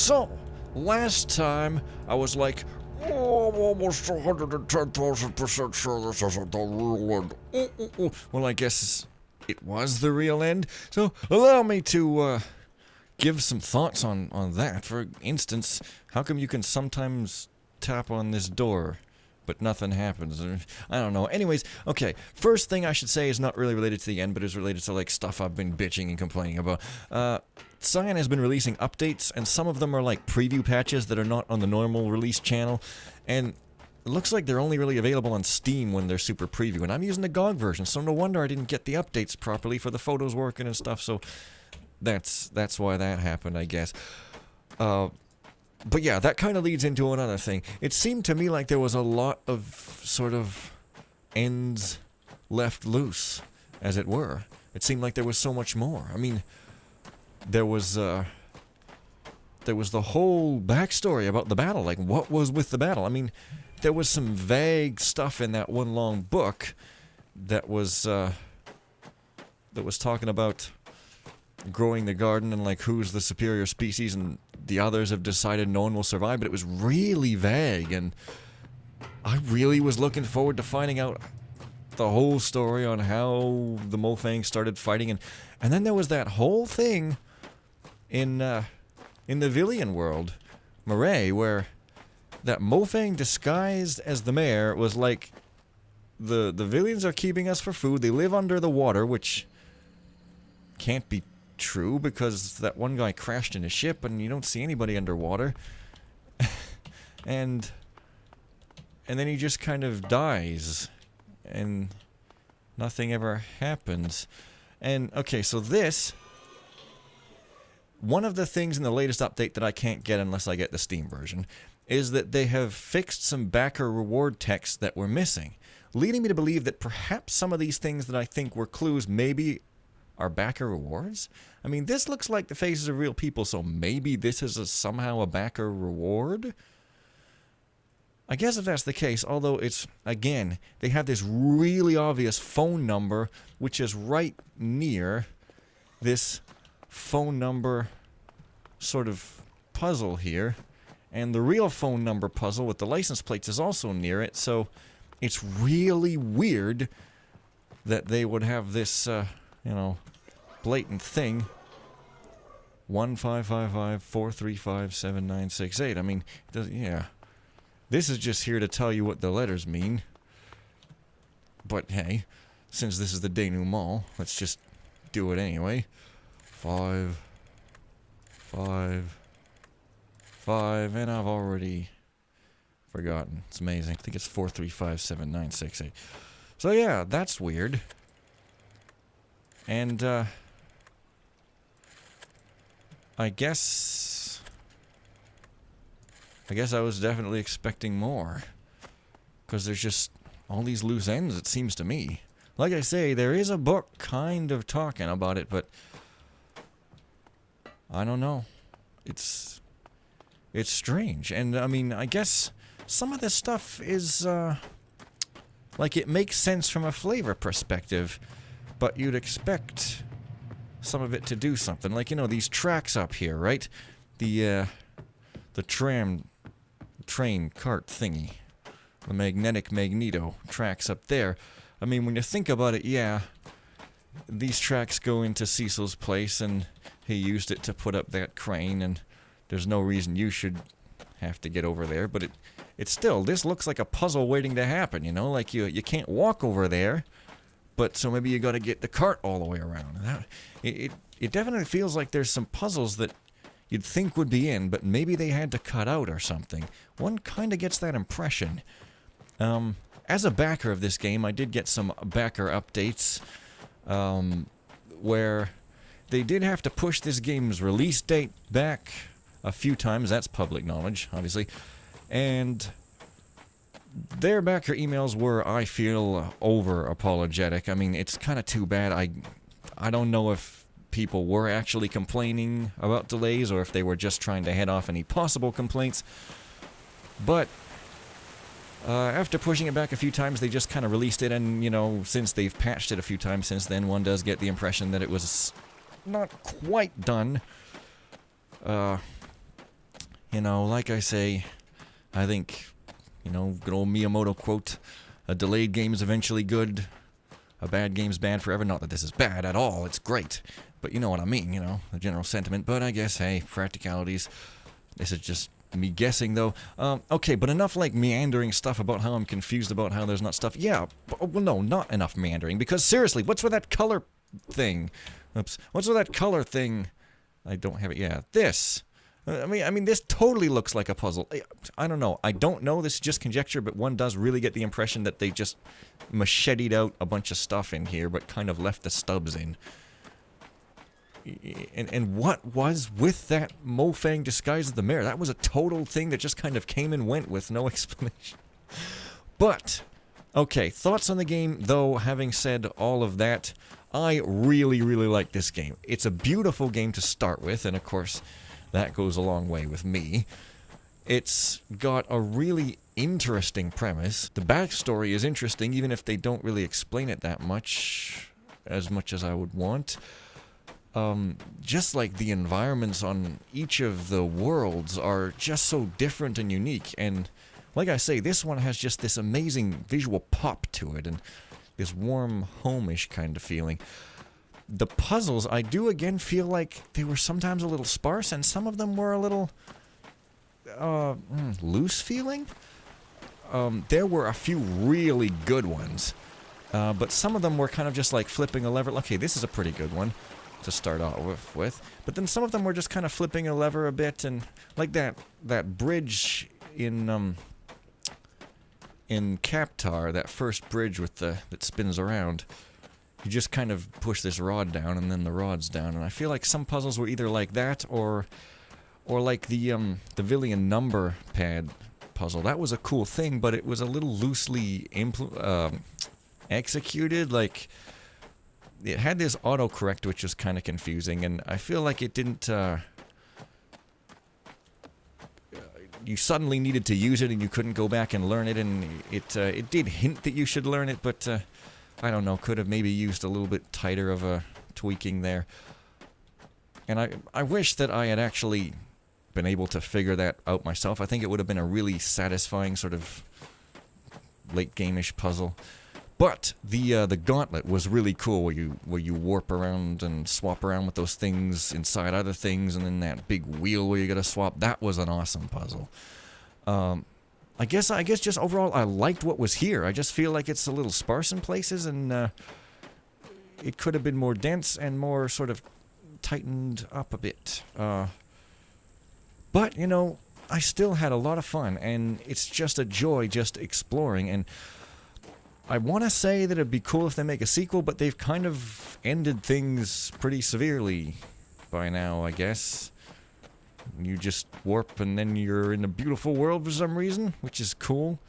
So, last time I was like, oh, I'm almost 110,000% sure this isn't the real end. Well, I guess it was the real end. So, allow me to give some thoughts on that. For instance, how come you can sometimes tap on this door, but nothing happens? I don't know. Anyways, okay, first thing I should say is not really related to the end, but is related to, like, stuff I've been bitching and complaining about. Cyan has been releasing updates, and some of them are, like, preview patches that are not on the normal release channel, and it looks like they're only really available on Steam when they're super preview, and I'm using the GOG version, so no wonder I didn't get the updates properly for the photos working and stuff, so that's why that happened, I guess. But yeah, that kind of leads into another thing. It seemed to me like there was a lot of sort of ends left loose, as it were. It seemed like there was so much more. I mean, there was the whole backstory about the battle. Like, what was with the battle? I mean, there was some vague stuff in that one long book that was talking about growing the garden and, like, who's the superior species, and the others have decided no one will survive, but it was really vague, and I really was looking forward to finding out the whole story on how the Mofang started fighting, and then there was that whole thing in the Villian world, Marae, where that Mofang disguised as the mayor was like, the Villians are keeping us for food, they live under the water, which can't be true, because that one guy crashed in a ship and you don't see anybody underwater. and then he just kind of dies and nothing ever happens. And okay, so this, one of the things in the latest update that I can't get unless I get the Steam version, is that they have fixed some backer reward text that were missing, leading me to believe that perhaps some of these things that I think were clues maybe are backer rewards? I mean, this looks like the faces of real people, so maybe this is somehow a backer reward? I guess if that's the case, although it's, again, they have this really obvious phone number, which is right near this phone number sort of puzzle here, and the real phone number puzzle with the license plates is also near it, so it's really weird that they would have this, blatant thing. 1-555-435-7968. I mean, yeah. This is just here to tell you what the letters mean. But hey, since this is the denouement, let's just do it anyway. 5, 5, 5, and I've already forgotten. It's amazing. I think it's 435-7968. So yeah, that's weird. And, I guess I was definitely expecting more. Because there's just all these loose ends, it seems to me. Like I say, there is a book kind of talking about it, but I don't know. It's strange. And, I mean, I guess some of this stuff is, like, it makes sense from a flavor perspective, but you'd expect some of it to do something. Like, you know, these tracks up here, right? The train cart thingy. The magnetic magneto tracks up there. I mean, when you think about it, yeah, these tracks go into Cecil's place, and he used it to put up that crane, and there's no reason you should have to get over there, but it's still, this looks like a puzzle waiting to happen, you know? Like, you can't walk over there, but so maybe you gotta get the cart all the way around. It definitely feels like there's some puzzles that you'd think would be in, but maybe they had to cut out or something. One kinda gets that impression. As a backer of this game, I did get some backer updates, where they did have to push this game's release date back a few times. That's public knowledge, obviously. And their backer emails were, I feel, over-apologetic. I mean, it's kind of too bad. I don't know if people were actually complaining about delays or if they were just trying to head off any possible complaints. But after pushing it back a few times, they just kind of released it, and, you know, since they've patched it a few times since then, one does get the impression that it was not quite done. you know, like I say, I think, you know, good old Miyamoto quote, a delayed game is eventually good, a bad game's bad forever. Not that this is bad at all, it's great. But you know what I mean, you know, the general sentiment. But I guess, hey, practicalities. This is just me guessing, though. Okay, but enough, like, meandering stuff about how I'm confused about how there's not stuff. Yeah, well, no, not enough meandering. Because, seriously, what's with that color thing? Oops. What's with that color thing? I don't have it. Yeah, this. I mean, this totally looks like a puzzle. I don't know. I don't know. This is just conjecture, but one does really get the impression that they just macheted out a bunch of stuff in here, but kind of left the stubs in. And what was with that Mofang disguised as the mayor? That was a total thing that just kind of came and went with no explanation. But, okay, thoughts on the game, though, having said all of that, I really, really like this game. It's a beautiful game to start with, and of course, that goes a long way with me. It's got a really interesting premise. The backstory is interesting, even if they don't really explain it that much as I would want. Just like the environments on each of the worlds are just so different and unique, and like I say, this one has just this amazing visual pop to it, and this warm, home-ish kind of feeling. The puzzles, I do again feel like they were sometimes a little sparse, and some of them were a little, loose feeling? There were a few really good ones, but some of them were kind of just like flipping a lever. Okay, this is a pretty good one to start off with, but then some of them were just kind of flipping a lever a bit, and like that bridge in Captar, that first bridge with that spins around. You just kind of push this rod down, and then the rod's down, and I feel like some puzzles were either like that or like the Villian number pad puzzle. That was a cool thing, but it was a little loosely executed. Like, it had this autocorrect, which was kind of confusing, and I feel like it didn't, you suddenly needed to use it, and you couldn't go back and learn it, and it did hint that you should learn it, but, I don't know, could have maybe used a little bit tighter of a tweaking there. And I wish that I had actually been able to figure that out myself. I think it would have been a really satisfying sort of late game-ish puzzle. But the gauntlet was really cool, where you warp around and swap around with those things inside other things, and then that big wheel where you gotta swap. That was an awesome puzzle. I guess just overall I liked what was here. I just feel like it's a little sparse in places, and it could have been more dense and more sort of tightened up a bit. But you know, I still had a lot of fun, and it's just a joy just exploring. And I want to say that it'd be cool if they make a sequel, but they've kind of ended things pretty severely by now, I guess. You just warp and then you're in a beautiful world for some reason, which is cool.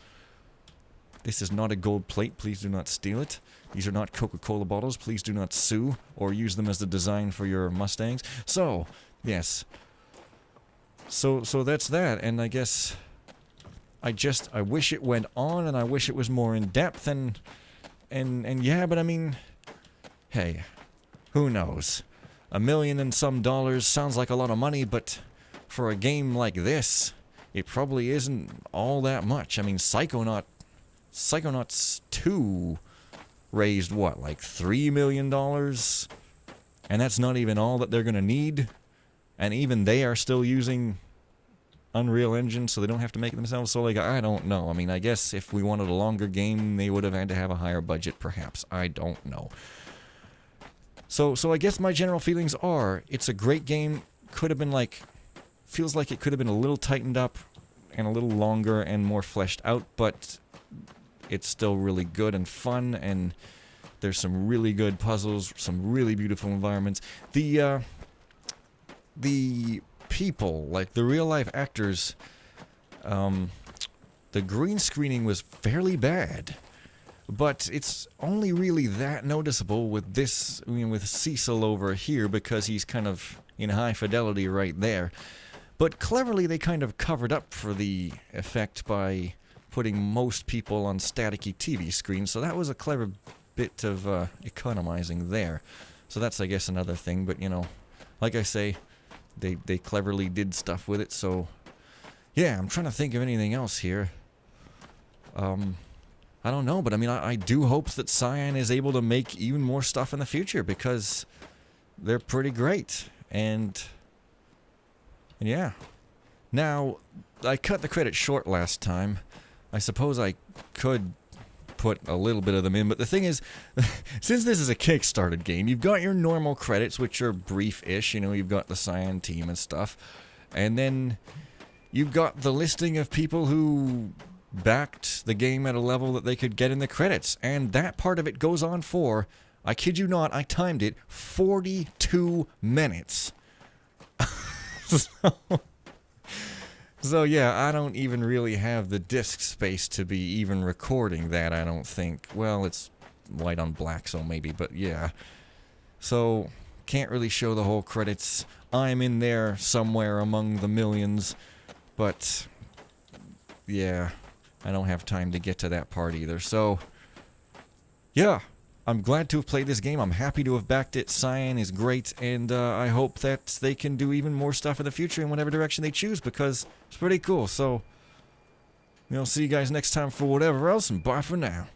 This is not a gold plate, please do not steal it. These are not Coca-Cola bottles, please do not sue or use them as the design for your Mustangs. So, yes. So that's that, and I guess I wish it went on, and I wish it was more in depth, and yeah, but I mean, hey, who knows? $1 million and some sounds like a lot of money, but for a game like this, it probably isn't all that much. I mean, Psychonauts 2 raised what, like $3 million? And that's not even all that they're gonna need, and even they are still using Unreal Engine, so they don't have to make it themselves. So, like, I don't know. I mean, I guess if we wanted a longer game, they would have had to have a higher budget, perhaps. I don't know. So I guess my general feelings are, it's a great game. Could have been, like, feels like it could have been a little tightened up and a little longer and more fleshed out, but it's still really good and fun, and there's some really good puzzles, some really beautiful environments. The people, like the real-life actors, the green screening was fairly bad, but it's only really that noticeable with this, I mean, with Cecil over here, because he's kind of in high fidelity right there. But cleverly they kind of covered up for the effect by putting most people on staticky TV screens, so that was a clever bit of economizing there. So that's, I guess, another thing, but, you know, like I say, they cleverly did stuff with it, so yeah, I'm trying to think of anything else here. I don't know, but I mean, I do hope that Cyan is able to make even more stuff in the future, because they're pretty great. And yeah. Now, I cut the credits short last time. I suppose I could put a little bit of them in, but the thing is, since this is a Kickstarted game, you've got your normal credits, which are brief-ish, you know, you've got the Cyan team and stuff, and then you've got the listing of people who backed the game at a level that they could get in the credits, and that part of it goes on for, I kid you not, I timed it, 42 minutes. So yeah, I don't even really have the disk space to be even recording that, I don't think. Well, it's white on black, so maybe, but yeah. So, can't really show the whole credits. I'm in there somewhere among the millions, but yeah, I don't have time to get to that part either. So, yeah, I'm glad to have played this game. I'm happy to have backed it. Cyan is great, and I hope that they can do even more stuff in the future in whatever direction they choose, because it's pretty cool. So, see you guys next time for whatever else, and bye for now.